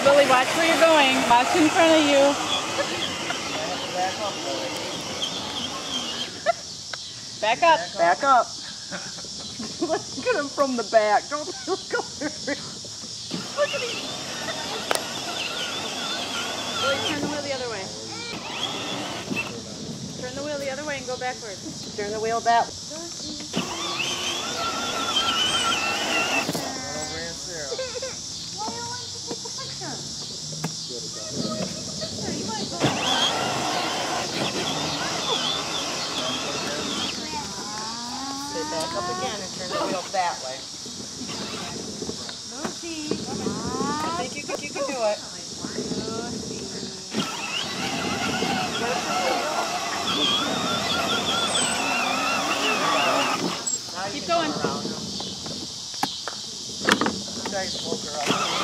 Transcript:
Lily, watch where you're going. Watch in front of you. Back up. Back up. Let's get him from the back. Don't look over. Look at him. Lily, turn the wheel the other way. Turn the wheel the other way and go backwards. Turn the wheel that way. Back up again and turn the wheel that way. Lucy. I think you can do it. Keep going. You guys woke her up.